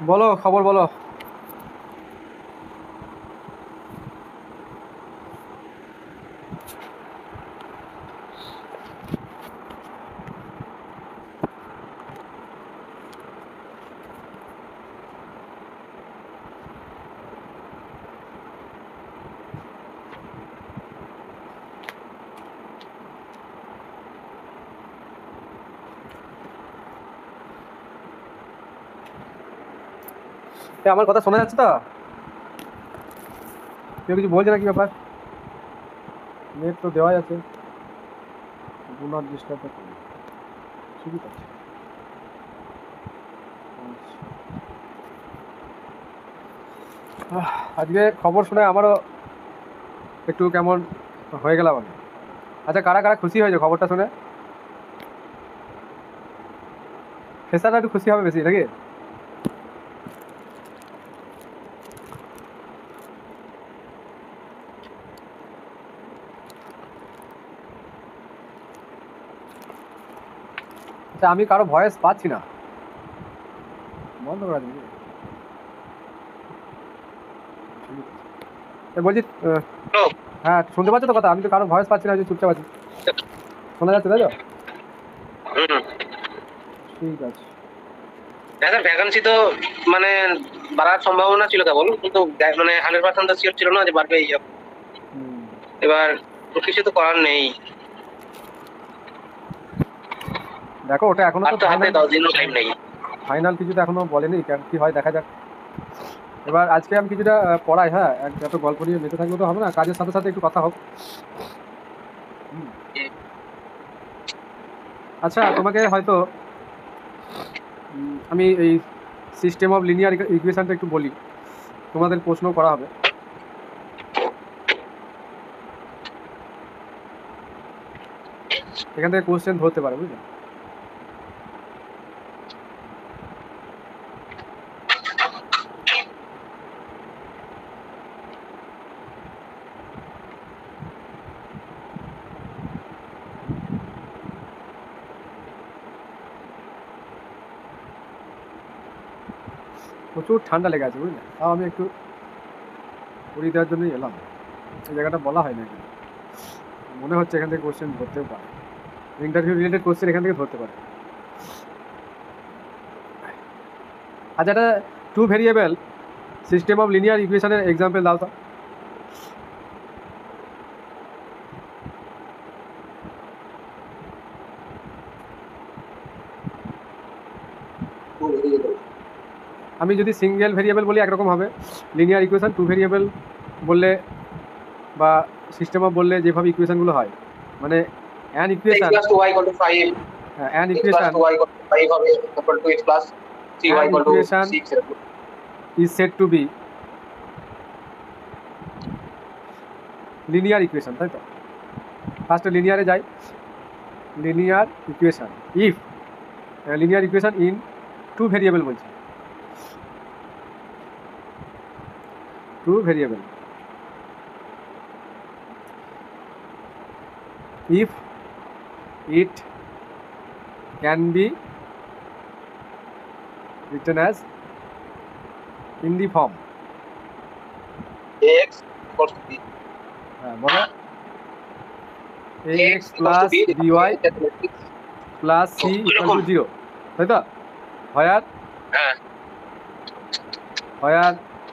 বলো খবর বলো। আমার কথা শোনা যাচ্ছে তো? কেউ কিছু বলছে না কি ব্যাপার? নেট তো দেওয়াই আছে, ডু নট ডিস্টার্ব ঠিকই আছে। আজকে খবর শুনে আমারও একটু কেমন হয়ে গেলাম আমি। আচ্ছা, কারা কারা খুশি হয়েছে খবরটা শুনে? ফেসাটা একটু খুশি হবে বেশি নাকি? আচ্ছা, আমি কারো ভয়েস পাচ্ছি না, বন্ধ করা দিবি? বলছি হ্যাঁ, শুনতে পাচ্ছ তো কথা? আমি তো কারো ভয়েস পাচ্ছি না, চুপচাপ আছি। শোনা যাচ্ছে তাই তো? ঠিক আছে। স্যার ভ্যাকান্সি তো মানে বাড়ার সম্ভাবনা ছিল কেবল, কিন্তু মানে 100% শিওর ছিল না যে বাড়বে। এবার কিছু তো করার নেই। দেখো ওটা এখনো তো হাতে 10 দিনও টাইম নেই, ফাইনাল কিছু তো এখনো বলেনি, কি হয় দেখা যাক। এবার আজকে আমি কিছুটা পড়াই, হ্যাঁ, এত গল্প নিয়ে মেতে থাকলে তো হবে না, কাজের সাথে সাথে একটু কথা হোক। আচ্ছা, তোমাকে হয়তো আমি এই সিস্টেম অফ লিনিয়ার ইকুয়েশনটা একটু বলি, তোমাদের প্রশ্ন করা হবে। এখান থেকে কোশ্চেন ধরতে পারে, বুঝলে? প্রচুর ঠান্ডা লেগে আছে, বুঝলে? তাও আমি একটু পড়িয়ে দেওয়ার জন্যই এলাম। এই জায়গাটা বলা হয় না, এখানে মনে হচ্ছে এখান থেকে কোশ্চেন ধরতেও পারে, ইন্টারভিউ রিলেটেড কোশ্চেন এখান থেকে ধরতে পারে। আচ্ছা, এটা two variable system of linear ইকুয়েশনের এক্সাম্পল দাও তো। আমি যদি সিঙ্গেল ভেরিয়েবল বলি একরকম হবে লিনিয়ার ইকুয়েশন, টু ভেরিয়েবল বললে বা সিস্টেম অফ বললে যেভাবে ইকুয়েশনগুলো হয়, মানে an equation x + y = 5, an equation y = 5 হবে তারপর 2x + 3y = 6 is said to be linear equation, তাই তো? ফার্স্ট লিনিয়ারে যাই, linear equation if linear equation in two variable বলছি, two variable if it can be written as in the form ax = b, বলো ax plus by plus c equal to 0, তাই তো? হয়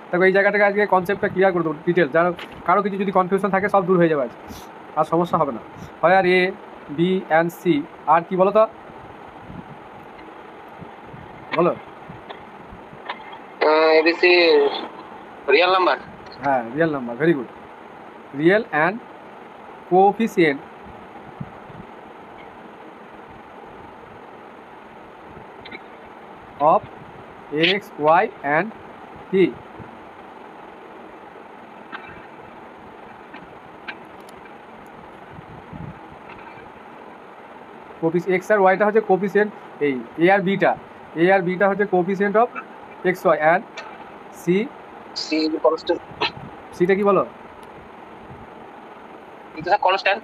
দেখো এই জায়গাটাকে আজকে কনসেপ্টটা ক্লিয়ার করে দেবো ডিটেল, যারা কারো কিছু যদি কনফিউশন থাকে সব দূর হয়ে যাবে আজকে, আর সমস্যা হবে না। হয় আর এ বি অ্যান্ড সি, আর কি বলো তো, বলো? ABC real number. হ্যাঁ, real number, very good. Real and coefficient of x, y and t, x আর y টা হচ্ছে কোএফিসিয়েন্ট, এই a আর b টা হচ্ছে coefficient of x, y and c constant. টা কি বলো? এটা কনস্ট্যান্ট।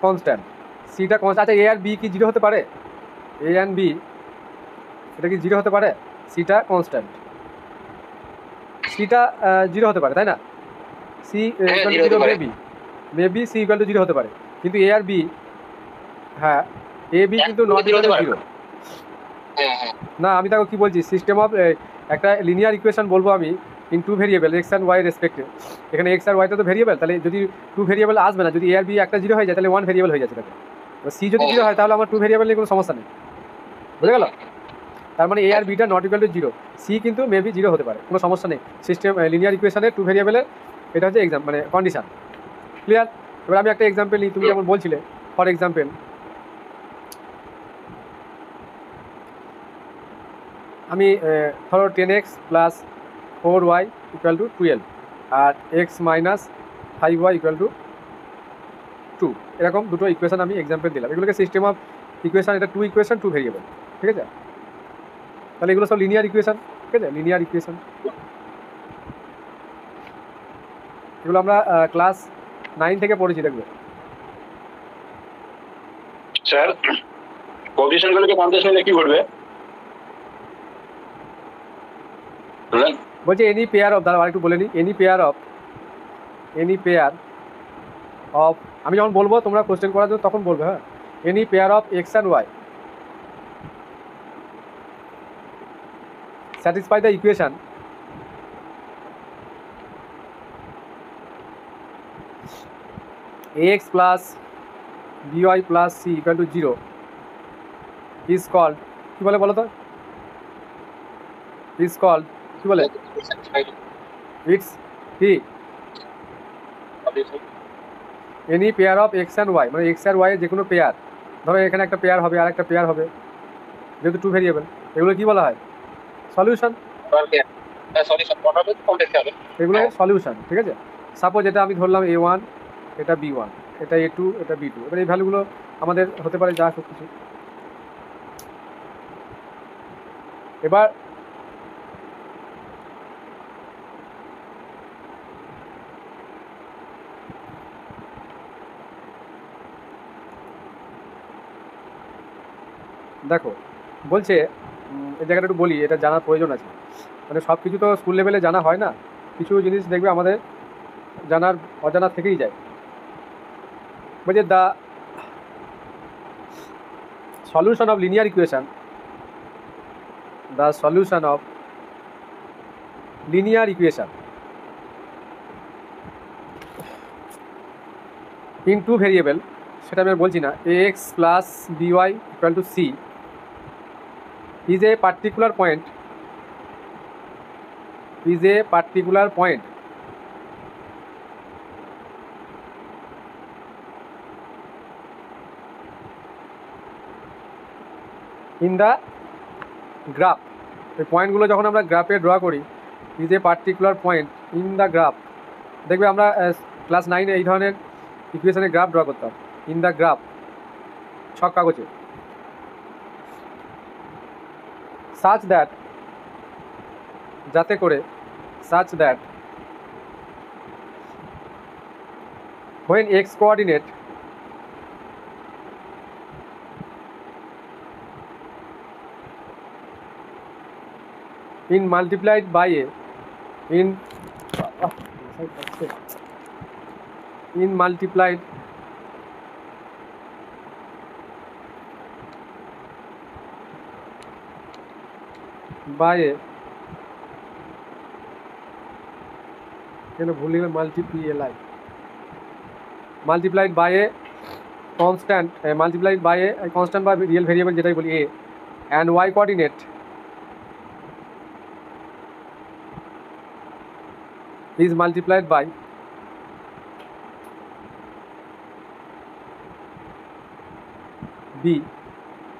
কনস্ট্যান্ট, c টা কনস্ট্যান্ট। আচ্ছা, a আর b কি 0 হতে পারে? a and b এটা কি জিরো হতে পারে? সিটা কনস্ট্যান্ট, সিটা জিরো হতে পারে তাই না? C equal to zero, maybe C equal to zero হতে পারে, কিন্তু এ আর বি, হ্যাঁ এ বি কিন্তু নট ইকুয়াল টু জিরো। না আমি তাকে কি বলছি, সিস্টেম অফ একটা লিনিয়ার ইকুয়েশন বলবো আমি in two variable x and y রেসপেক্টে। এখানে এক্স আর ওয়াইটা তো ভেরিয়েবল, তাহলে যদি টু ভেরিয়েবল আসবে না, যদি এ আর বি একটা জিরো হয়ে যায় তাহলে ওয়ান ভেরিয়েবল হয়ে যাচ্ছে তাকে। সি যদি জিরো হয় তাহলে আমার টু ভেরিয়েবল নিয়ে কোনো সমস্যা নেই, বুঝে গেল? তার মানে এ আর beta not equal to zero, C কিন্তু মেবি জিরো হতে পারে, কোনো সমস্যা নেই। সিস্টেম লিনিয়ার ইকুয়েশনের টু ভেরিয়েবলের এটা হচ্ছে এক্সাম মানে কন্ডিশন, ক্লিয়ার? এবার আমি একটা এক্সাম্পল নিই, তুমি যেমন বলছিলে ফর এক্সাম্পল আমি ধরো 10x plus 4y equal to 12 আর x minus 5y equal to 2, এরকম দুটো ইকুয়েশন আমি এক্সাম্পল দিলাম। এগুলোকে সিস্টেম অফ ইকুয়েশন, এটা টু ইকুয়েশন টু ভেরিয়েবল, ঠিক আছে? তাহলে এগুলো সব লিনিয়ার ইকুয়েশন, ঠিক আছে? লিনিয়ার ইকুয়েশন এগুলো আমরা ক্লাস 9 থেকে পড়েছি, দেখবে। স্যার কোএফিসিয়েন্টগুলোকে কন্টিনিউয়াস নিলে কি ঘটবে? বলছে এনি পেয়ার অফ, দাঁড়াও আরেকটু বলে নিই, এনি পেয়ার অফ, আমি যখন বলবো তোমরা কোশ্চেন করার জন্য তখন বলবে, হ্যাঁ? Any pair of X and Y satisfy the equation ax plus by plus c equal to 0 is called, কি বলে বলো তো? is called কি বলে? it's কি any pair of x and y, মানে x আর y এর যে কোনো পেয়ার, ধরো এখানে একটা পেয়ার হবে আর একটা পেয়ার হবে, যেহেতু টু ভেরিয়েবল, এগুলো কি বলা হয়? সলিউশন। এগুলো সলিউশন, ঠিক আছে? সাপোজ এটা আমি ধরলাম a1, এটা b1, এটা a2, এটা b2, এবার এই ভ্যালুগুলো আমাদের হতে পারে যা সব কিছু। এবার দেখো বলছে এই জায়গাটা একটু বলি, এটা জানার প্রয়োজন আছে, মানে সব কিছু তো স্কুল লেভেলে জানা হয় না, কিছু জিনিস দেখবে আমাদের জানার অজানা থেকেই যায়। বলছে the solution of linear equation, the solution of linear equation in two variable, সেটা আমি আর বলছি না, ax plus by equal to c is a particular point in the graph। এই পয়েন্টগুলো যখন আমরা গ্রাফে ড্র করি, is a particular point in the graph, দেখবে আমরা ক্লাস 9-এ এই ধরনের ইকুয়েশনের গ্রাফ ড্র করতাম, ইন দ্য গ্রাফ, ছক কাগজে। such that, যাতে করে, such that when x coordinate in multiplied by a in multiplied by a, কেন ভুল লিখলাম, multiplied by a constant, multiplied by a constant বা রিয়েল ভেরিয়েবল যেটাই বলি a, and y coordinate is multiplied by b,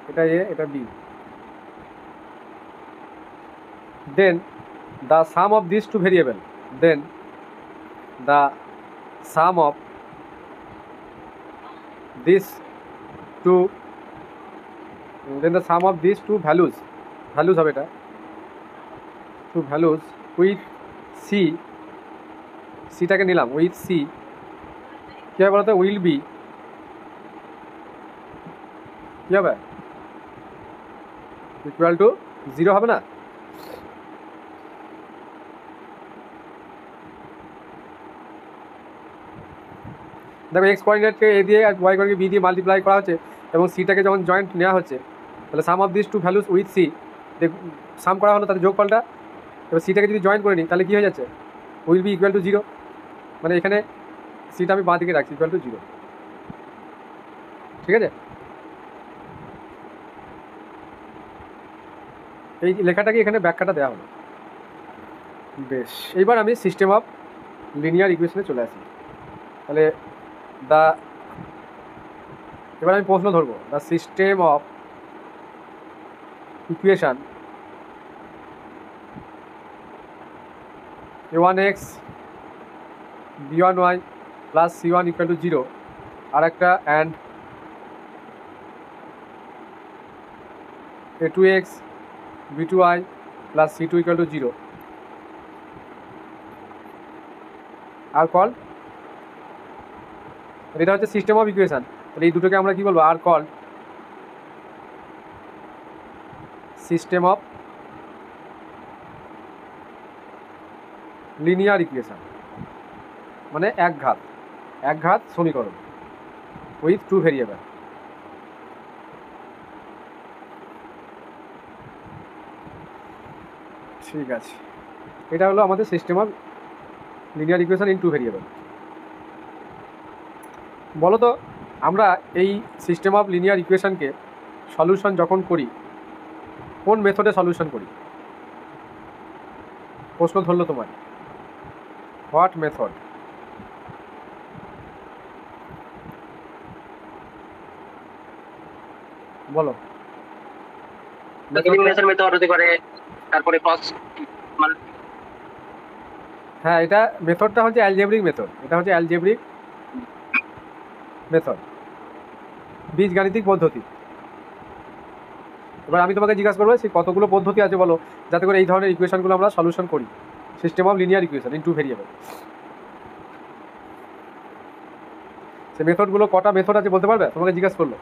এটা a এটা b, then the sum of these two variable, then the sum of these two, then the sum of these two values হবে এটা, two values with c, টাকে নিলাম with c, কি হবে বলতো? will be কি হবে? equal to জিরো হবে না? দেখো এক্স কোঅর্ডিনেটকে এ দিয়ে আর ওয়াই কোঅর্ডিনেটকে বি দিয়ে মাল্টিপ্লাই করা হচ্ছে এবং সিটাকে যখন জয়েন্ট নেওয়া হচ্ছে তাহলে sum of this two values with C sum করা হলো তাদের যোগফলটা। এবার সিটাকে যদি জয়েন করে নিই তাহলে কী হয়ে যাচ্ছে? Will be equal to zero. মানে এখানে সিটা আমি বাঁ দিকে রাখছি ইকুয়াল টু জিরো। ঠিক আছে, এই লেখাটাকে এখানে ব্যাখ্যাটা দেওয়া হলো। বেশ, এইবার আমি সিস্টেম অফ লিনিয়ার ইকুয়েশনে চলে আসি। তাহলে এবার আমি প্রশ্ন ধরবো, the system of equation a1x b1y plus c1 equal to zero, আর একটা and a2x b2y plus c2 equal to zero are call. এটা হচ্ছে সিস্টেম অফ ইকুয়েশন। তাহলে এই দুটোকে আমরা কি বলবো? Are call system of linear equation, মানে একঘাত সমীকরণ উইথ টু ভেরিয়েবল। ঠিক আছে, এটা হলো আমাদের system of linear equation in two variable. বলো তো আমরা এই সিস্টেম অফ লিনিয়ার ইকুয়েশনকে সলিউশন যখন করি কোন মেথডে সলিউশন করি? প্রশ্ন ধরলো তোমার, হোয়াট মেথড? বলো। এলিমিনেশন মেথড হতে পারে, তারপরে ক্রস মানে হ্যাঁ, এটা মেথডটা হচ্ছে অ্যালজেব্রিক মেথড। এটা হচ্ছে অ্যালজেব্রিক মেথড, বীজগাণিতিক পদ্ধতি। এবার আমি তোমাকে জিজ্ঞাসা করবো সেই কতগুলো পদ্ধতি আছে বলো যাতে করে এই ধরনের ইকুয়েশনগুলো আমরা সলিউশন করি, system of linear equation in two variable. সেই মেথডগুলো কটা মেথড আছে বলতে পারবে? তোমাকে জিজ্ঞাসা করলো।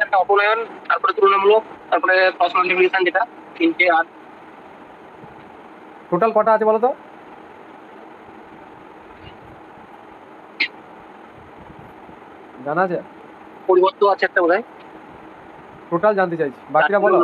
একটা অপনয়ন, তারপরে তুলনামূলক, তারপরে ক্রস মাল্টিপ্লিকেশন, যেটা তিনটে। আর টোটাল কটা আছে বলো তো? জানা আছে? পরিবর্তন আছে একটা বোধহয়। টোটাল জানতে চাইছি, বাকিটা বলো।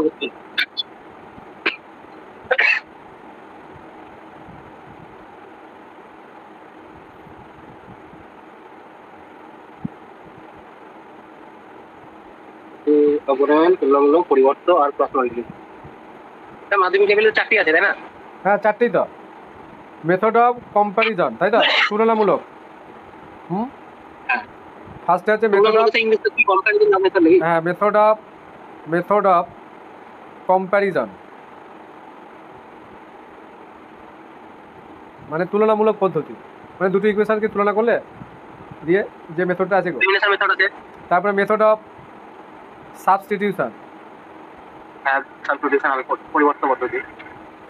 অপনয়ন, তুলনামূলক, পরিবর্তন আর ক্রস মাল্টিপ্লিকেশন। এটা মাধ্যমিক লেভেলের চাকরি আছে, তাই না? হ্যাঁ, চারটেই তো। মেথড অফ কম্প্যারিজন, তাই তো, তুলনামূলক। ফার্স্টে হচ্ছে মেথড অফ, হ্যাঁ, মেথড অফ কম্প্যারিজন মানে তুলনামূলক পদ্ধতি, মানে দুটো ইকুয়েশনকে তুলনা করলে দিয়ে যে মেথডটা আছে। তারপরে মেথড অফ সাবস্টিটিউশন, পরিবর্তন পদ্ধতি।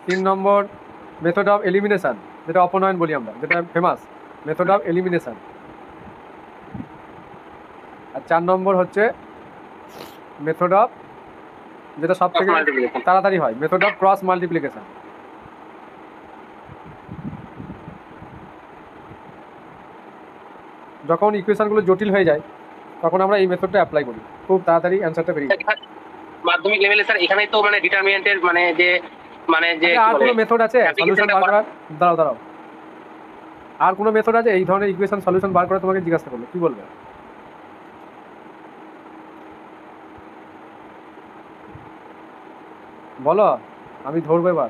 3 নম্বর মেথড অফ এলিমিনেশন, যেটা অপনয়ন বলি আমরা, যেটা ফেমাস মেথড অফ এলিমিনেশন। আর 4 নম্বর হচ্ছে মেথড অফ, যেটা সব থেকে তাড়াতাড়ি হয়, মেথড অফ ক্রস মাল্টিপ্লিকেশন। যখন ইকুয়েশনগুলো জটিল হয়ে যায় তখন আমরা এই মেথডটা অ্যাপ্লাই করি, খুব তাড়াতাড়ি অ্যান্সারটা বেরিয়ে যায়। মাধ্যমিক লেভেলে স্যার এখানেই তো মানে ডিটারমিনেন্টের মানে যে আর কোনো মেথড আছে সলিউশন বার করার? দাঁড়াও, আর কোনো মেথড আছে এই ধরনের ইকুয়েশন সলিউশন বার করে? তোমাকে জিজ্ঞাসা করলো, কি বলবে? বলো, আমি ধরবো এবার।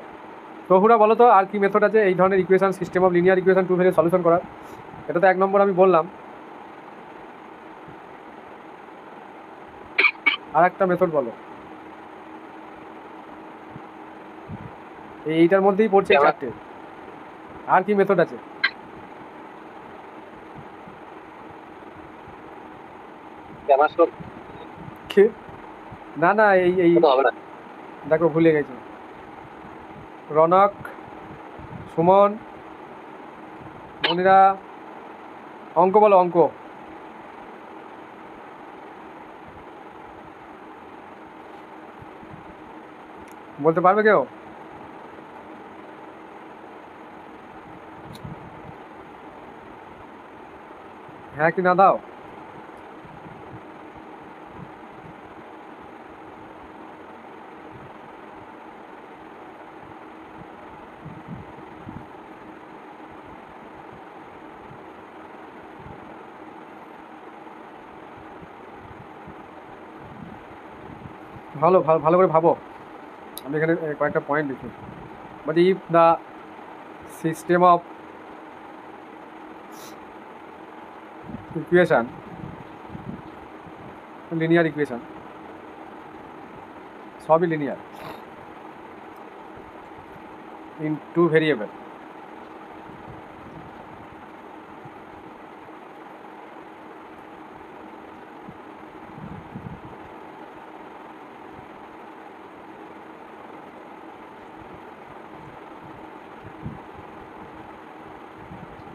তহুরা বলো তো আর কি মেথড আছে এই ধরনের equation, system of linear equation two variable solution করার? এটা তো 1 নম্বর আমি বললাম। আর একটা মেথড বলো। এইটার মধ্যেই পড়ছে 4টে। আর কি মেথড আছে? না এই দেখো ভুলে গেছি। রনক, সুমন, মনিরা, অঙ্ক বলো, অঙ্ক। বলতে পারবে কেউ? হ্যাঁ কি না দাও? ভালো ভালো ভালো করে ভাবো। আমি এখানে কয়েকটা পয়েন্ট লিখি। But if the system of equation, linear equation, সবই linear in two variable,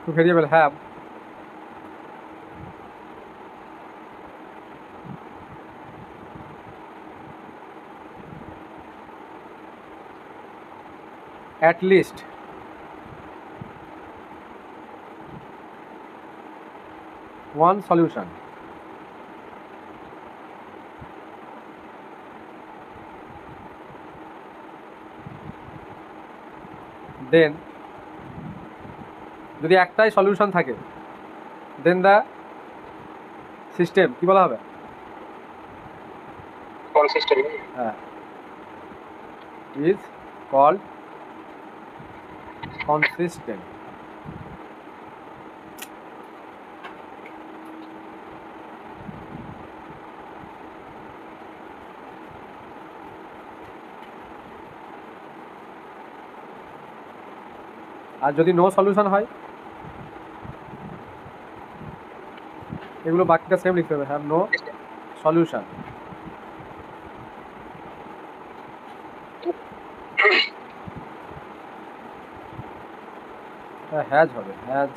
two variable have at least one solution. Then যদি একটাই সলিউশন থাকে, দেন দ্য সিস্টেম কি বলা হবে? কনসিস্টেন্ট। হ্যাঁ, ইজ কল্ড কনসিস্টেন্ট। আর যদি নো সলিউশন হয়, এগুলো বাকিটা সেম লিখতে হবে, হ্যাভ নো সলিউশন। হ্যাজ হবে, হ্যাজ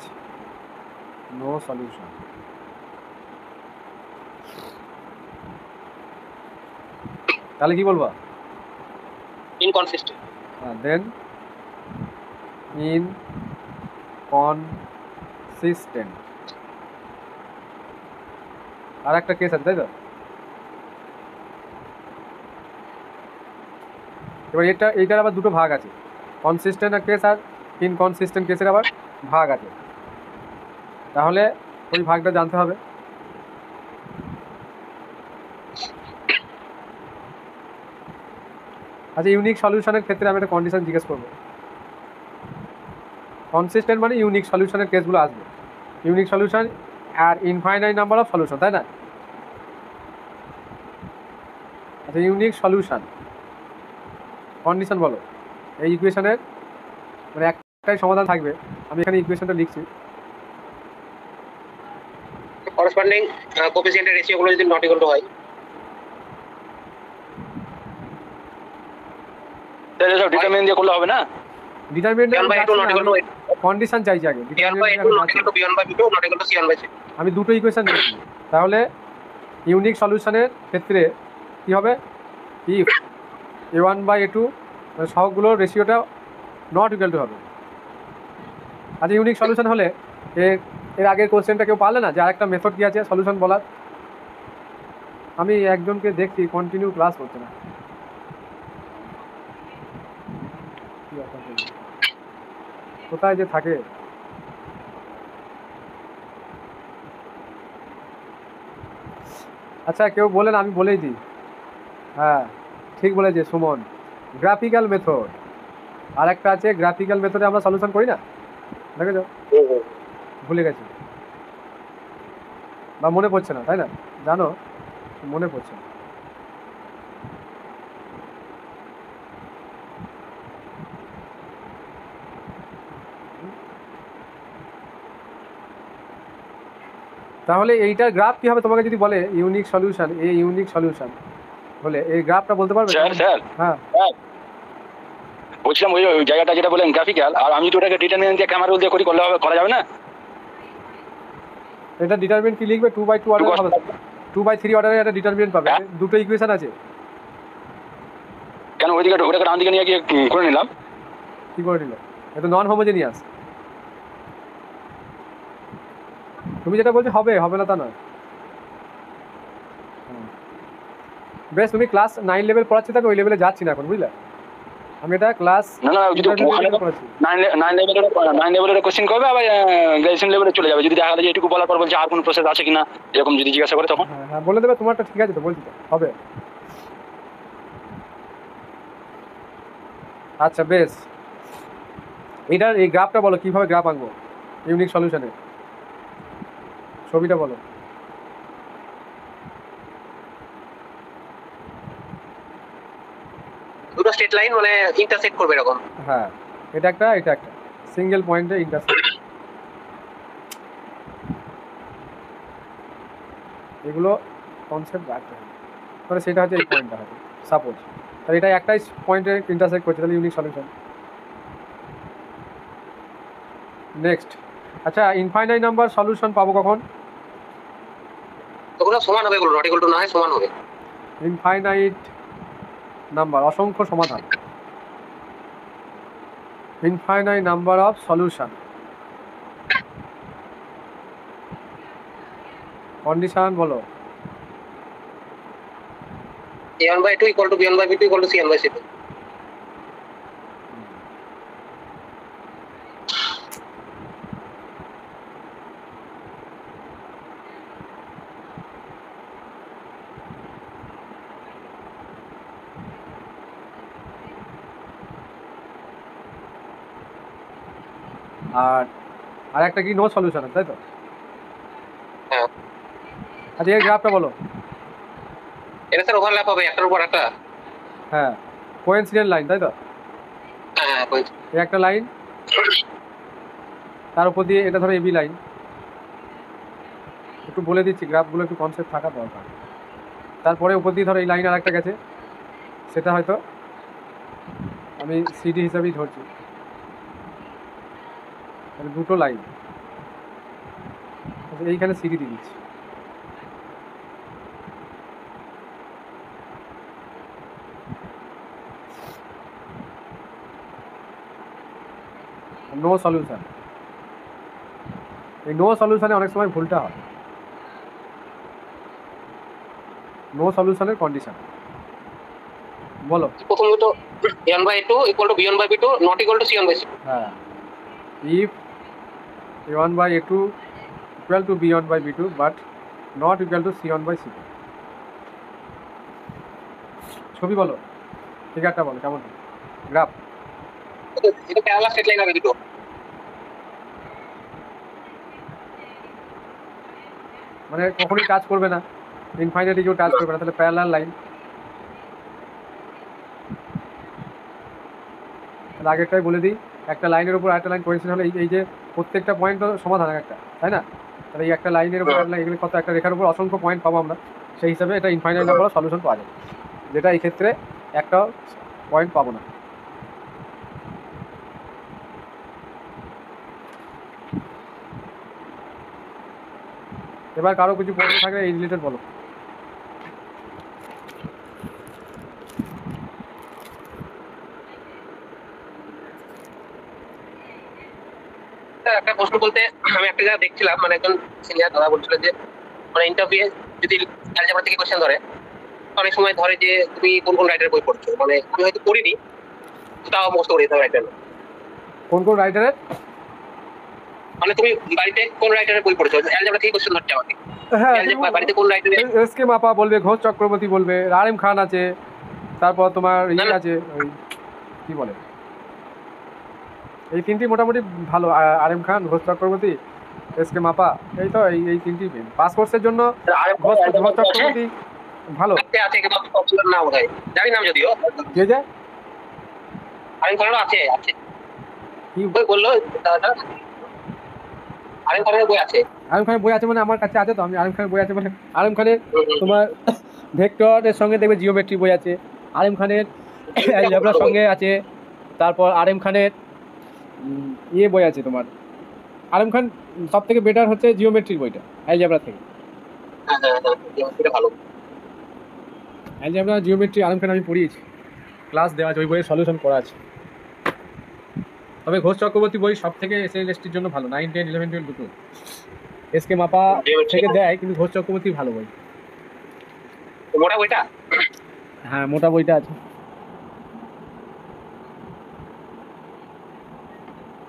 নো সলিউশন। তাহলে কি বলবো? ইনকনসিস্টেন্ট। দেন ইনকনসিস্টেন্ট। আর একটা কেস আছে, তাই তো? এবার এইটার আবার দুটো ভাগ আছে, কনসিস্টেন্ট কেস আর ইনকনসিস্টেন্ট কেসের আবার ভাগ আছে। তাহলে ওই ভাগটা জানতে হবে। আচ্ছা, ইউনিক সলিউশনের ক্ষেত্রে আমি একটা কন্ডিশন জিজ্ঞেস করবো। কনসিস্টেন্ট মানে ইউনিক সলিউশনের কেসগুলো আসবে। ইউনিক সলিউশন আর ইনফাইনাইট নাম্বার অফ সলিউশন, তাই না? আচ্ছা, ইউনিক সলিউশন কন্ডিশন বলো। এই ইকুয়েশনের মানে একটাই সমাধান থাকবে। আমি এখানে ইকুয়েশনটা লিখছি। করসপন্ডিং কোএফিসিয়েন্টের রেশিওগুলো যদি নট ইকুয়াল টু হয়, তাহলে সব ডিটারমিনেন্ট দিয়ে করলে হবে না? ডিটারমিনেন্ট কন্ডিশন চাইছি আগে। আমি দুটো ইকুয়েশন লিখছি। তাহলে ইউনিক সলিউশনের ক্ষেত্রে কি হবে? ইফ a1/a2 মানে সহগুলোর রেশিওটা নট ইকুয়াল টু হবে। আচ্ছা, ইউনিক সলিউশন হলে এর আগের কোশ্চেনটা কেউ পারলে না যে আরেকটা মেথড কি আছে সলিউশন বলার? আমি একজনকে দেখছি কন্টিনিউ ক্লাস করছে না, কোথায় যে থাকে। আচ্ছা, কেউ বলেন, আমি বলেই দিই। হ্যাঁ, ঠিক বলেছে সুমন, গ্রাফিক্যাল মেথড। আর একটা আছে গ্রাফিক্যাল মেথডে আমরা সলিউশন করি না, দেখেছো? ভুলে গেছি বা মনে পড়ছে না, তাই না? জানো, মনে পড়ছে না। তাহলে এইটার গ্রাফ কি হবে তোমাকে যদি বলে ইউনিক সলিউশন, এই ইউনিক সলিউশন বলে এই গ্রাফটা বলতে পারবে? স্যার হ্যাঁ, বলছিলাম ওই জায়গাটা যেটা বলেন গ্রাফিক্যাল, আর আমি তো ওটাকে ডিটারমিনেন্ট দিয়ে ক্যামেরা রুল দিয়ে করলে হবে, করা যাবে না? এটা ডিটারমিনেন্ট কি লিখবে? 2/2 অর্ডার হবে, 2/3 অর্ডারে একটা ডিটারমিনেন্ট পাবে। দুটো ইকুয়েশন আছে, কেন ওইদিকে ওটাকে ডান দিকে নিয়ে গিয়ে করে নিলাম। কি করে নিল? এটা নন হোমোজেনিয়াস। তুমি যেটা বলছো হবে হবে না তা নয়। বেশ, তুমি ক্লাস 9 লেভেল পড়াচ্ছি, তাকে ওই লেভেলে যাচ্ছি না এখন, বুঝলে? আমি এটা ক্লাস না না, যদি পড়াচ্ছি। 9 লেভেলের কোশ্চেন করবে, আবার গ্রাজুয়েশন লেভেলে চলে যাবে। যদি দেখা গেল যে এটুকু বলার পর বলছে আর কোনো প্রসেস আছে কিনা, এরকম যদি জিজ্ঞাসা করে তখন হ্যাঁ বলে দেবে তোমারটা ঠিক আছে তো, বলছি তো হবে। আচ্ছা বেশ, এটার এই গ্রাফটা বলো, কিভাবে গ্রাফ আঁকবো ইউনিক সলিউশনে, ছবিটা বলো। দুটো স্ট্রেট লাইন মানে ইন্টারসেক্ট করবে এরকম। হ্যাঁ, এটা একটা সিঙ্গেল পয়েন্টে ইন্টারসেক্ট। এগুলো কনসেপ্ট রাখতে হবে, তাহলে সেটা হচ্ছে এই পয়েন্টটা হবে সাপোজ, তাহলে এটা একটাই পয়েন্টে ইন্টারসেক্ট করছে, তাহলে ইউনিক সলিউশন। নেক্সট, আচ্ছা ইনফাইনাইট নাম্বার সলিউশন পাবো কখন? ওগুলো সমান হবে, এগুলো নট ইকুয়াল টু না হয় সমান হবে। ইনফাইনাইট নাম্বার, অসংখ্য সমাধান, infinite number of solution. Condition বলো। a1/2 equal to b1/b2 equal to c1/c2। আর একটা কি নো সলিউশন, তাই তো? হ্যাঁ, আচ্ছা এর গ্রাফটা বলো। এটা স্যার ওভারল্যাপ হবে একটার উপর একটা। হ্যাঁ, কোইন্সিডেন্ট লাইন, তাই তো? হ্যাঁ, এই একটা লাইন, তার উপর দিয়ে এটা ধরো এবি লাইন। একটু বলে দিচ্ছি, গ্রাফগুলো একটু কনসেপ্ট থাকা দরকার। তারপরে উপর দিয়ে ধরো এই লাইন আর একটা গেছে, সেটা হয়তো আমি সিডি হিসাবেই ধরছি, তাহলে দুটো লাইন। আচ্ছা এইখানে সিডি দিয়ে দিচ্ছি। নো সলিউশন, এই নো সলিউশনে অনেক সময় ভুলটা হয়। নো সলিউশনের কন্ডিশন বলো। প্রথমত a1/2 equal to b1/b2 not equal to c1/c2। হ্যাঁ, if a1/a2 equal to b1/b2 but not equal to c1/c2। ছবি বলো, ফিগারটা বলো কেমন গ্রাফ। এটা প্যারালাল স্ট্রেট লাইন হবে দুটো। মানে কখনোই টাচ করবে না, ইনফাইনাইটে কেউ টাচ করবে না, তাহলে প্যারালাল লাইন। তাহলে আগেরটাই বলে দিই, একটা লাইনের উপর আরেকটা লাইন কোইন্সিডেন্ট হলে এই যে প্রত্যেকটা পয়েন্ট তো সমাধান একটা, তাই না? তাহলে এই একটা লাইনের উপর একটা লাইন, এগুলো কত, একটা রেখার উপর অসংখ্য পয়েন্ট পাবো আমরা, সেই হিসাবে এটা ইনফাইনাইট নাম্বার সলিউশন পাওয়া যায়, যেটা এই ক্ষেত্রে একটা পয়েন্ট পাবো না। এবার কারো কিছু প্রশ্ন থাকলে এই রিলেটেড বলো। একটা প্রশ্ন বলতে, আমি একটা জায়গা দেখছিলাম, মানে একজন সিনিয়র দাদা বলছিল যে মানে ইন্টারভিউ যদি অ্যালজেব্রা থেকে কোশ্চেন ধরে, অনেক সময় ধরে যে তুমি কোন কোন রাইটারের বই পড়ছো, মানে আমি হয়তো পড়িনি, তাও মুখস্থ করে দিতে হবে রাইটার। কোন কোন রাইটারের, মানে তুমি বাড়িতে কোন রাইটারের বই পড়ছো, অ্যালজেব্রা থেকে কোশ্চেন ধরছে আমাকে। হ্যাঁ বাড়িতে কোন রাইটারের, এসকে মাপা বলবে, ঘোষ চক্রবর্তী বলবে, RM খান আছে, তারপর তোমার ইয়ে আছে, ওই কি বলে, এই তিনটি মোটামুটি ভালো, RM খান, ঘোষ চক্রবর্তী, এসকে মাপা, এই তো এই তিনটি পাসপোর্টসের জন্য ঘোষ চক্রবর্তী ভালো আছে কিন্তু পপুলার না বোধহয়, জানি নাম যদিও। কে যায় আরেম খানেরও আছে কি বই বললো দাদা, আরেম খানের বই আছে। RM খানের বই আছে মানে আমার কাছে আছে তো, আমি RM খানের বই আছে মানে RM খানের তোমার ভেক্টরের সঙ্গে দেখবে জিওমেট্রি বই আছে, RM খানের অ্যালজেব্রার সঙ্গে আছে, তারপর RM খানের ইয়ে বই আছে তোমার। RM খান সব থেকে বেটার হচ্ছে জিওমেট্রির বইটা অ্যালজেব্রা থেকে। ভালো অ্যালজেব্রা জিওমেট্রি RM খান আমি পড়িয়েছি। ক্লাস দেওয়া আছে, ওই বইয়ের সলিউশন করা আছে। তবে ঘোষ চক্রবর্তী বই সব থেকে এসএসটির জন্য ভালো, 9, 10, 11, 12 দুটো। এসকে মাপা থেকে দেয়, কিন্তু ঘোষ চক্রবর্তী ভালো বই। মোটা বইটা? হ্যাঁ, মোটা বইটা আছে।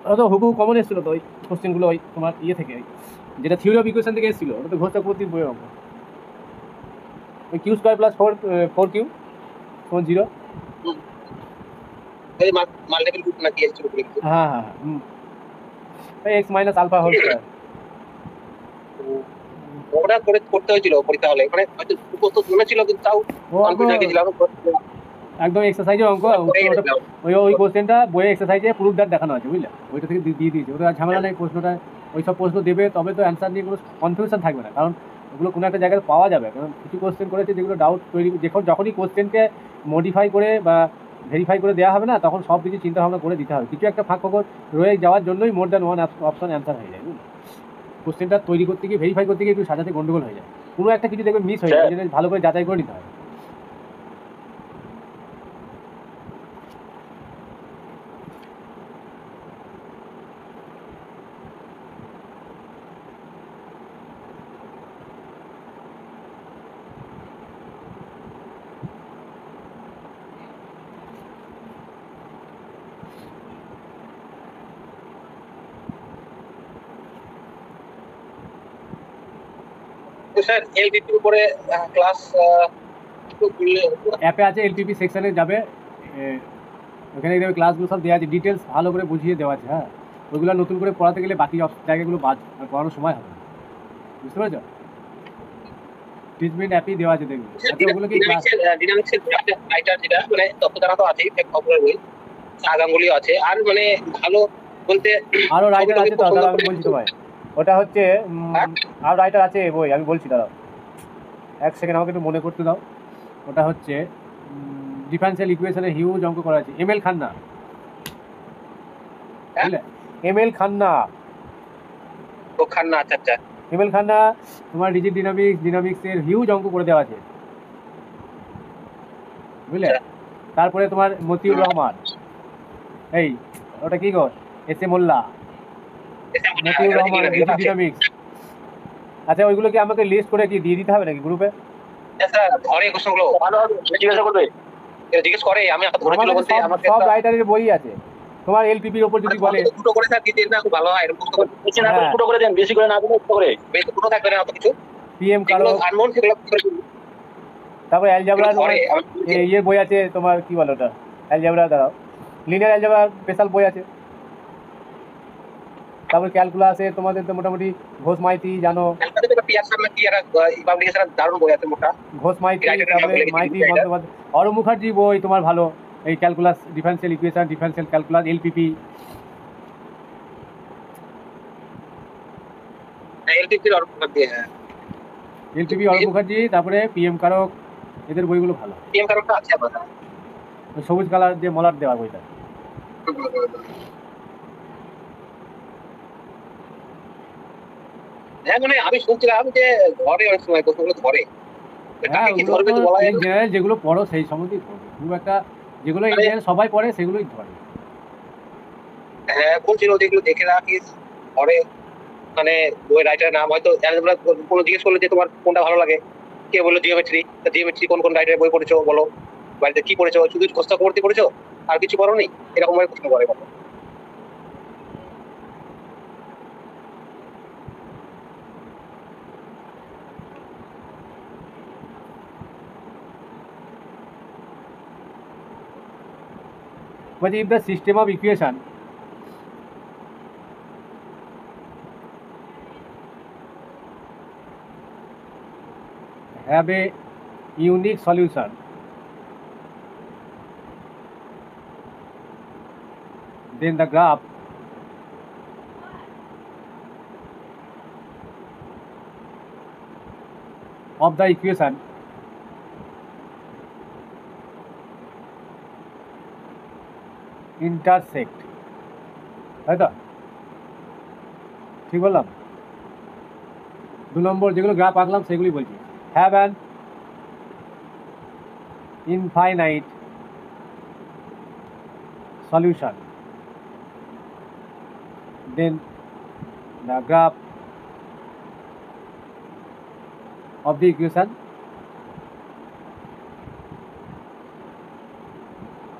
ওটা তো হুবহু কমন এসেছিল তো, ওই কোশ্চেনগুলো ওই তোমার ইয়ে থেকে, যেটা থিওরি অফ ইকুয়েশন থেকে এসেছিল, ওটা তো ঘোষ চক্রবর্তীর বইয়ের অঙ্ক। ওই কিউ স্কোয়ার প্লাস 4 কিউ সমান 0। এই মাল্টিপল রুট নাকি এসেছিল বলে কিছু। হ্যাঁ হ্যাঁ, x minus alpha whole square. ওটা করতে হয়েছিল পরীক্ষা হলে, মানে হয়তো উপস্থিত মনে ছিল, কিন্তু তাও কনফিউশন গেছিলাম। একদম এক্সারসাইজের অঙ্ক। ওই কোশ্চেনটা বইয়ে এক্সারসাইজে প্রুফ দ্যাট দেখানো আছে, বুঝলে? ওইটা থেকে দিয়ে দিয়েছে, ওটা ঝামেলা নেই। প্রশ্নটা ওই সব প্রশ্ন দেবে, তবে তো অ্যান্সার নিয়ে কোনো কনফিউশন থাকবে না, কারণ ওগুলো কোনো একটা জায়গায় পাওয়া যাবে। কারণ কিছু কোশ্চেন করেছে যেগুলো ডাউট তৈরি, যখনই কোশ্চেনকে মডিফাই করে বা ভেরিফাই করে দেওয়া হবে না, তখন সব কিছু চিন্তা ভাবনা করে দিতে হবে। কিছু একটা ফাঁক ফোকর রয়ে যাওয়ার জন্যই more than one option answer হয়ে যায়, বুঝলে? কোশ্চেনটা তৈরি করতে গিয়ে, ভেরিফাই করতে গিয়ে একটু সাজাতে গন্ডগোল হয়ে যায়, কোনো একটা কিছু দেখবে মিস হয়ে যায়, যেটা ভালো করে যাচাই করে নিতে হবে। তো স্যার এলবিপির উপরে ক্লাস অ্যাপে আছে, এলপিপি সেকশনে যাবে, ওখানে দেখবে ক্লাসগুলো সব দেওয়া আছে, ডিটেলস ভালো করে বুঝিয়ে দেওয়া আছে। হ্যাঁ, ওইগুলো নতুন করে পড়াতে গেলে বাকি জায়গাগুলো বাদ, আর পড়ানোর সময় হবে না, বুঝতে পেরেছো? ট্রিটমেন্ট অ্যাপেই দেওয়া আছে, দেখবে। আচ্ছা, ওগুলো কি ক্লাস ডিনামিক্সের রাইটার যেটা, মানে তথ্য জানা তো আছেই, খবরের বই আগামগুলিও আছে, আর মানে ভালো বলতে আরও রাইটার আছে তো, দাঁড়াও আমি বলছি তোমায়। ওটা হচ্ছে আর রাইটার আছে বই, আমি বলছি, দাঁড়াও 1 সেকেন্ড, আমাকে একটু মনে করতে দাও। ওটা হচ্ছে ডিফারেন্সিয়াল ইকুয়েশনের হিউজ অঙ্ক করা আছে, এমএল খান্না, বুঝলে? এমএল খান্না, তো খান্না। আচ্ছা আচ্ছা, এমএল খান্না তোমার রিজিড ডিনামিক্সের হিউজ অঙ্ক করে দেওয়া আছে, বুঝলে? তারপরে তোমার মতিউর রহমান, এই ওটা কি গো, S A Molla, Matiur Rahman, rigid dynamics. আচ্ছা, ওইগুলো কি আমাকে লিস্ট করে কি দিয়ে দিতে হবে নাকি গ্রুপে? স্যার ঘরে কোশ্চেনগুলো ভালো হবে, জিজ্ঞাসা করবে। জিজ্ঞেস করে, আমি আপনাকে ধরেছিল বলতে আমাকে সব রাইটারের বই আছে। তোমার এলপিপির উপর যদি বলে দুটো করে স্যার দিতে না, খুব ভালো হয়। এরকম প্রশ্ন বেশি না করে দুটো করে দেন, বেশি করে না করে দুটো করে। বেশি দুটো থাকবে না অত কিছু, পিএম কারো, আননোন সেগুলো। তারপর অ্যালজেব্রা, ইয়ে বই আছে তোমার, কি বলে ওটা, অ্যালজেব্রা, দাঁড়াও, লিনিয়ার অ্যালজেব্রা স্পেশাল বই আছে। তারপর ক্যালকুলাসে তোমাদের তো মোটামুটি ঘোষ মাইতি জানো, দারুণ বই আছে মোটা, ঘোষ মাইতি, তারপরে মাইতি বন্দ্যোপাধ্যায়, অরুণ মুখার্জি বই তোমার ভালো, এই calculus, differential equation, differential calculus, LPP, LPP Arun Mukherjee, তারপরে পিএম কারক, এদের বইগুলো ভালো। পিএম কারকটা আছে আমাদের, সবুজ কালার দিয়ে মলার দেওয়া বইটা। হ্যাঁ, মানে আমি শুনছিলাম যে ঘরে অনেক সময় প্রশ্নগুলো ধরে, হ্যাঁ, জেনারেল যেগুলো পড়ো সেই সম্বন্ধেই ধরবে, খুব একটা যেগুলো ইন্ডিয়ান সবাই পড়ে সেগুলোই ধরে। হ্যাঁ, বলছিল যেগুলো দেখে রাখিস ঘরে, মানে বই রাইটার নাম হয়তো কোনো জিজ্ঞেস করলে যে তোমার কোনটা ভালো লাগে, কে বললো জিওমেট্রি, জিওমেট্রি কোন কোন রাইটারের বই পড়েছো বলো, বাড়িতে কি পড়েছো, শুধু খোঁজ করতে পড়েছো আর কিছু করো নি, এরকম ভাবে প্রশ্ন করে। But if the system of equation have a unique solution, then the graph of the equation intersect, তাই তো? ঠিক বললাম? 2 নম্বর যেগুলো গ্রাফ আঁকলাম সেগুলি বলছি, have an infinite solution, then the graph of the equation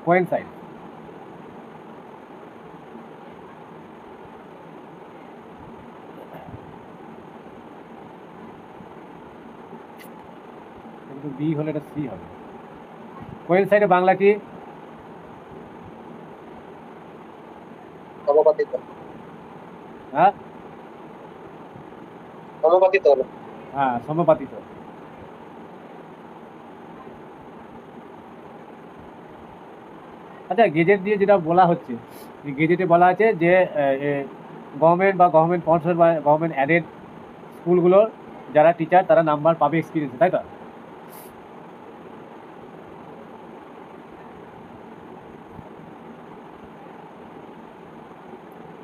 coincide. কিন্তু বি হলে এটা সি হবে। কোইনসাইডে বাংলা কি? সমাপতিত। হ্যাঁ সমাপতিত হলো। হ্যাঁ সমাপতিত। আচ্ছা গেজেট দিয়ে যেটা বলা হচ্ছে, গেজেটে বলা আছে যে গভর্নমেন্ট বা গভর্নমেন্ট স্পন্সর বা গভর্নমেন্ট অ্যাডেড স্কুলগুলোর যারা টিচার তারা নাম্বার পাবে এক্সপিরিয়েন্সে, তাই তো?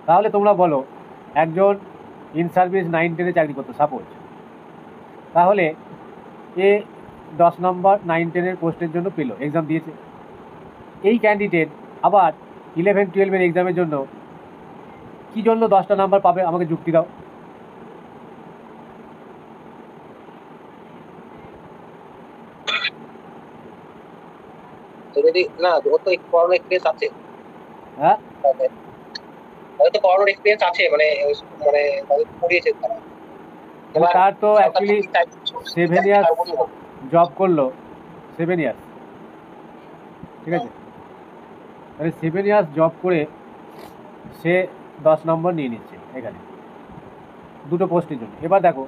তাহলে তোমরা বলো একজন ইন সার্ভিস 9-10-এ চাকরি করতো সাপোজ, তাহলে এ 10 নম্বর 9-10-এর পোস্টের জন্য পেলো, এক্সাম দিয়েছে। এই ক্যান্ডিডেট আবার 11-12-এর এক্সামের জন্য কি জন্য 10টা নাম্বার পাবে? আমাকে যুক্তি দাও। যদি না ওর তো করোনা এক্সপেরিয়েন্স আছে। হ্যাঁ হয়তো করোনার এক্সপেরিয়েন্স আছে, মানে মানে পড়িয়েছে তারা। তার তো অ্যাকচুয়ালি 7 ইয়ার্স জব করলো, 7 ইয়ার্স, ঠিক আছে? তাহলে 7 ইয়ার্স জব করে সে 10 নম্বর নিয়ে নিচ্ছে এখানে দুটো পোস্টের জন্য। এবার দেখো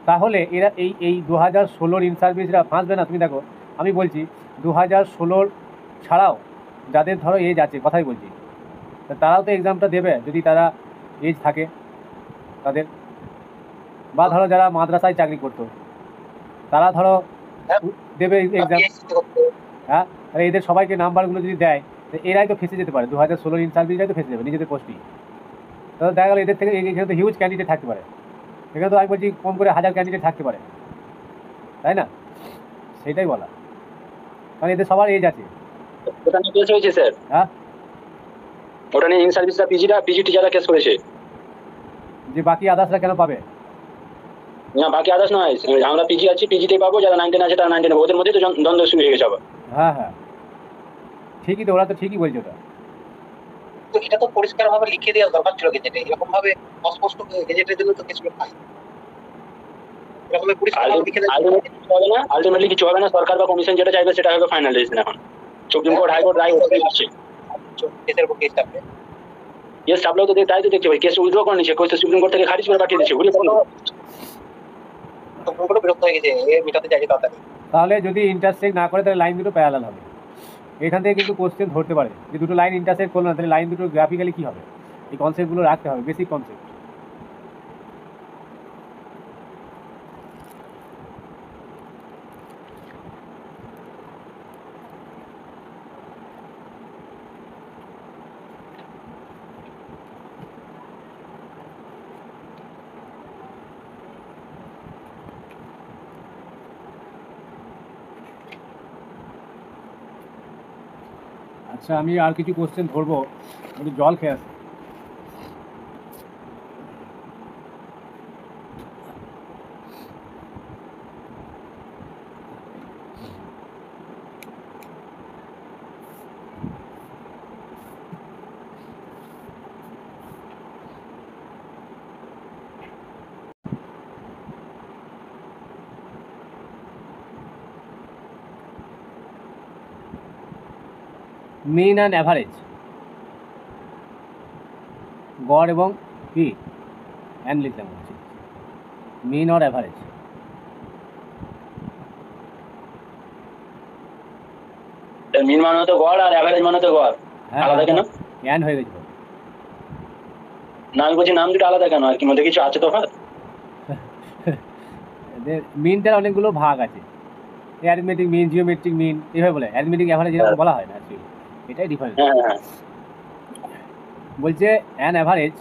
তাহলে এরা এই 2016-র ইন সার্ভিসরা ফাঁসবে না? তুমি দেখো আমি বলছি 2016 ছাড়াও যাদের ধরো এজ আছে, কথাই বলছি, তারাও তো এক্সামটা দেবে যদি তারা এজ থাকে তাদের, বা ধরো যারা মাদ্রাসায় চাকরি করতো তারা ধরো দেবে এক্সাম। হ্যাঁ তাহলে এদের সবাইকে নাম্বারগুলো যদি দেয় এরাই তো ফেসে যেতে পারে, 2016-র ইন সার্ভিসরাই তো ফেসে যাবে নিজেদের পোস্টই। তাহলে দেখা গেলো এদের থেকে এখানে তো হিউজ ক্যান্ডিডেট থাকতে পারে, এখানে তো আমি বলছি কম করে 1000 ক্যান্ডিডেট থাকতে পারে, তাই না? সেটাই বলা, কারণ এদের সবার এজ আছে। ওটা নিয়ে কেস হয়েছে স্যার। হ্যাঁ ওটা নিয়ে ইন সার্ভিসরা পিজি টিচাররা কেস করেছে যে বাকি আদার্সরা কেন পাবে না, বাকি আদার্স নয়, আমরা পিজি আছি, পিজিতে পাবো, যারা 9-10 আছে তারা 9-10 পাবো, ওদের মধ্যে তো দ্বন্দ্ব শুরু হয়ে গেছে আবার। হ্যাঁ হ্যাঁ ঠিকই তো, ওরা তো ঠিকই বলছে ওটা। তো এটা তো পরিষ্কার ভাবে লিখে দেওয়া দরকার ছিল গেজেটে, এরকম ভাবে অস্পষ্ট গেজেটের জন্য তো কেসগুলো পাই। এরকম পরিষ্কার ভাবে লিখে দেওয়া হবে না, আলটিমেটলি কিছু হবে না, সরকার বা কমিশন যেটা চাইবে সেটা হবে ফাইনাল ডিসিশন। এখন সুপ্রিম কোর্ট হাইকোর্ট রায় আসছে, কেসের উপর কেস থাকবে। কেস চাপলেও তো তাই তো দেখতে পাই, কেস উইথড্র করে নিচ্ছে, কেস সুপ্রিম কোর্ট থেকে খারিজ করে পাঠিয়ে দিচ্ছে। সুপ্রিম কোর্টও বিরক্ত হয়ে গেছে, এ মেটাতে চাইছে তাড়াতাড়ি। তাহলে যদি ইন্টারসেক্ট না করে তাহলে লাইন দুটো প্যারালাল হবে। এখান থেকে কিন্তু কোশ্চেন ধরতে পারে যে দুটো লাইন ইন্টারসেক্ট করলো না, তাহলে লাইন দুটো গ্রাফিক্যালি কী হবে, এই কনসেপ্টগুলো রাখতে হবে, বেসিক কনসেপ্ট। আচ্ছা আমি আর কিছু কোশ্চেন ধরবো, একটু জল খেয়ে আসি। মিন অ্যান্ড অ্যাভারেজ, গড় এবং কি অ্যান্ড লিখলাম হচ্ছে মিন অর অ্যাভারেজ। মিন মানে তো গড় আর অ্যাভারেজ মানে তো গড়, আলাদা কেন? অ্যান্ড হয়ে গেছিল না, আমি বলছি নাম দুটো আলাদা কেন, আর কি মধ্যে কিছু আছে তো? মিনটার অনেকগুলো ভাগ আছে, অ্যারিথমেটিক মিন, জিওমেট্রিক মিন, এইভাবে বলে। অ্যারিথমেটিক অ্যাভারেজ এরকম বলা হয় না অ্যাকচুয়ালি, এটাই ডিফারেন্স। বলছে অ্যান অ্যাভারেজ,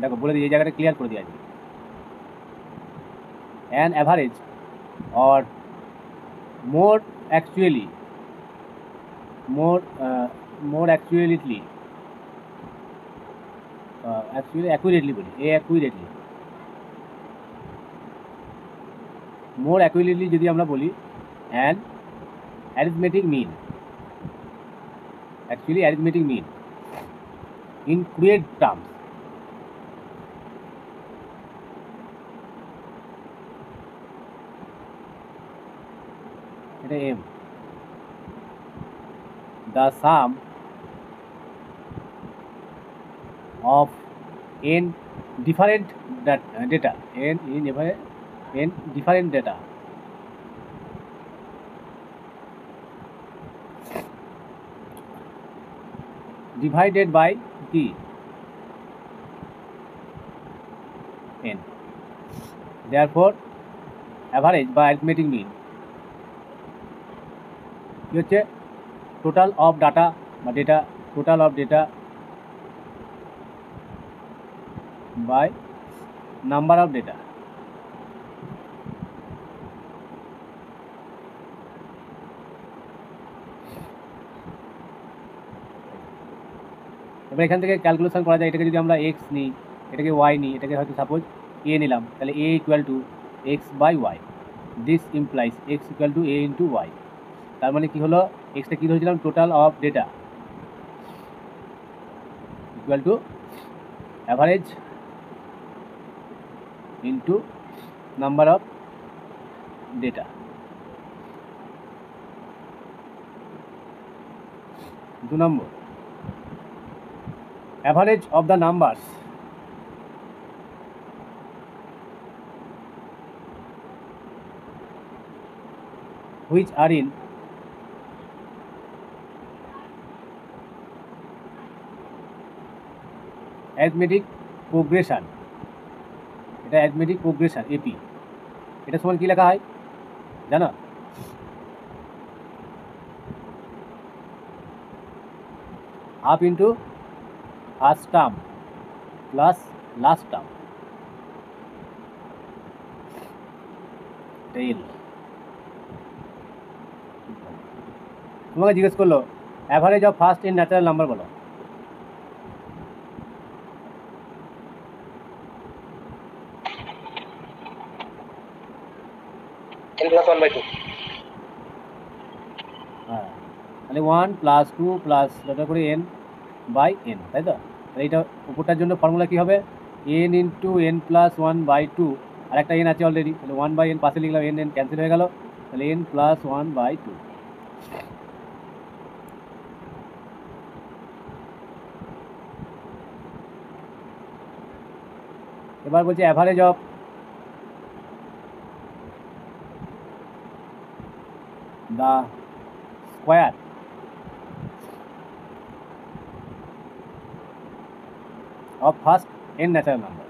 দেখো বলে দিই এই জায়গাটা ক্লিয়ার করে দিয়ে আছে, an average or more actually more accurately actually accurately বলি, অ্যাকুরেটলি, মোর অ্যাকুরেটলি যদি আমরা বলি an arithmetic mean, actually arithmetic mean in crude terms, এটা M, the sum of n different data, n different data divided by t n, therefore average বা arithmetic mean কি হচ্ছে total of data বা data, total of data by number of data. এবার এখান থেকে calculation করা যায়, এটাকে যদি আমরা এক্স নিই, এটাকে ওয়াই নিই, এটাকে হয়তো সাপোজ এ নিলাম, তাহলে A equal to x by y, this implies x equal to A into y. তার মানে কি হলো, এক্সটা কী ধরেছিলাম total of data equal to average into number of data. 2 নম্বর, average of the numbers which are in arithmetic progression, এটা arithmetic progression AP, এটা সমান কি লেখা হয় জানো? Half into first term plus last term, tail. তোমাকে জিজ্ঞেস করলো average of first in natural number বলো। হ্যাঁ, তাহলে 1 প্লাস 2 প্লাস যত করে n বাই n, তাই তো? তাহলে এইটা উপরটার জন্য ফর্মুলা কী হবে, n into n plus 1 by 2, আর একটা n আছে অলরেডি, তাহলে 1 বাই n পাশে লিখলাম, n ক্যান্সেল হয়ে গেল, তাহলে n প্লাস 1 বাই 2। এবার বলছে average of the square of first n natural number,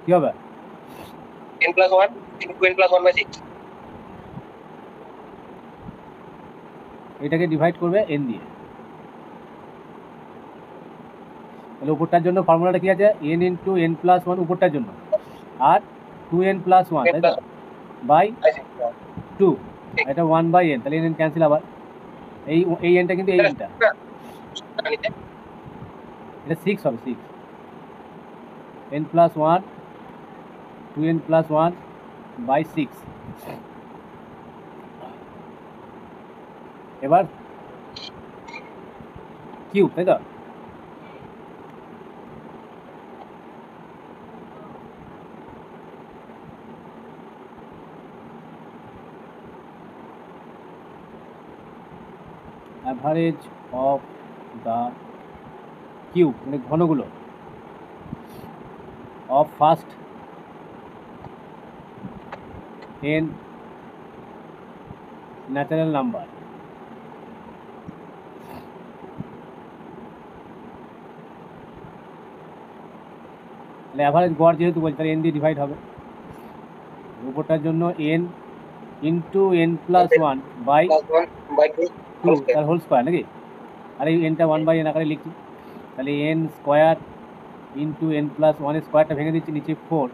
কি হবে n plus 1 into n plus 1 by 6, এটাকে ডিভাইড করবে n দিয়ে, তাহলে উপরটার জন্য ফর্মুলাটা কি আছে, n ইন্টু n প্লাস 1 উপরটার জন্য, আর 2n প্লাস 1 তাই তো বাই 2, এটা 1 বাই n, তাহলে n ক্যান্সেল আবার, এই nটা কিন্তু এই nটা, এটা 6 হবে, 6 n plus 1 2n plus 1 by 6। এবার কিউব তাই তো, অ্যাভারেজ অফ দ্য কিউব মানে ঘনগুলো of first n natural number, তাহলে অ্যাভারেজ গড় যেহেতু বলছি তাহলে n দিয়ে ডিভাইড হবে, উপরটার জন্য n into n plus 1 by 2 তার হোল স্কোয়ার নাকি, আর এই nটা 1 বাই n আকারে লিখছি, তাহলে n square into n plus 1 এর স্কোয়ারটা ভেঙে দিচ্ছি, নিচে 4,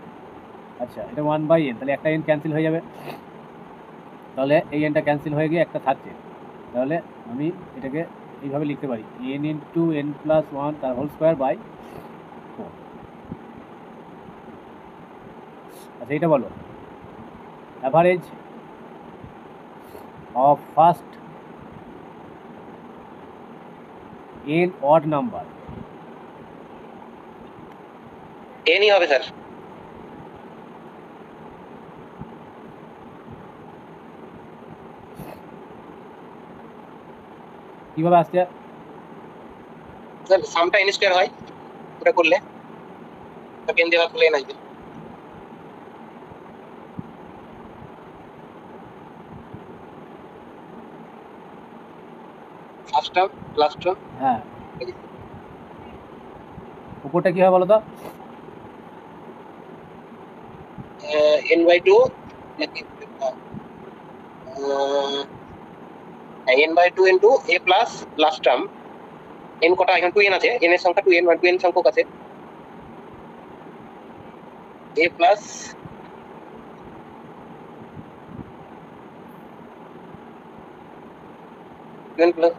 আচ্ছা এটা 1 বাই n, তাহলে একটা n ক্যান্সেল হয়ে যাবে, তাহলে এই এনটা ক্যান্সেল হয়ে গিয়ে একটা থাকছে। তাহলে আমি এটাকে এইভাবে লিখতে পারি, n into n plus one তার হোল স্কোয়ার বাই 4। আচ্ছা এইটা বলো, average of first n odd number. এনই হবে স্যার। কিভাবে আসছে? স্যার সামটা এন স্কয়ার হয় ওটা করলে, তাকে এন দিয়ে ভাগ করলে এন আসবে। First term last term. হ্যাঁ, উপরটা কি হয় বলো তো? N by two n by two into a plus last term. N কটা এখন 2n আছে, n এর সংখ্যা 2n, 2n সংখ্যক আছে, A plus n plus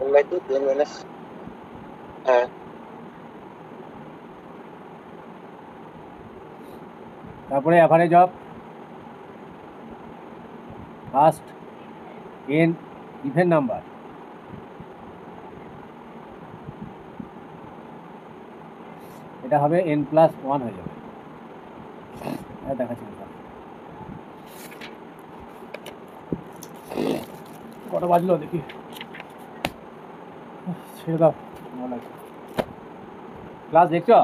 1 by 2 2n minus, হ্যাঁ তারপরে average of first n even number. এটা হবে এন প্লাস ওয়ান হয়ে যাবে। দেখাচ্ছি কটা বাজলো দেখি, ছেড়ে দাও, ভালো লাগছে। ক্লাস দেখছো?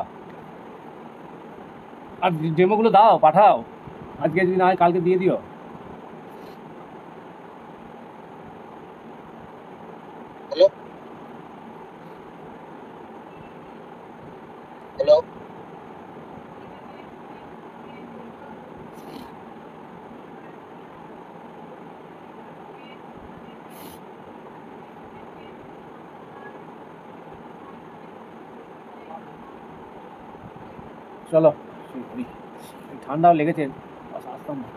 আর ডেমোগুলো দাও, পাঠাও, আজকে যদি না হয় কালকে দিয়ে দিও। হ্যালো হ্যালো চলো ঠান্ডাও লেগেছে, আসতাম না।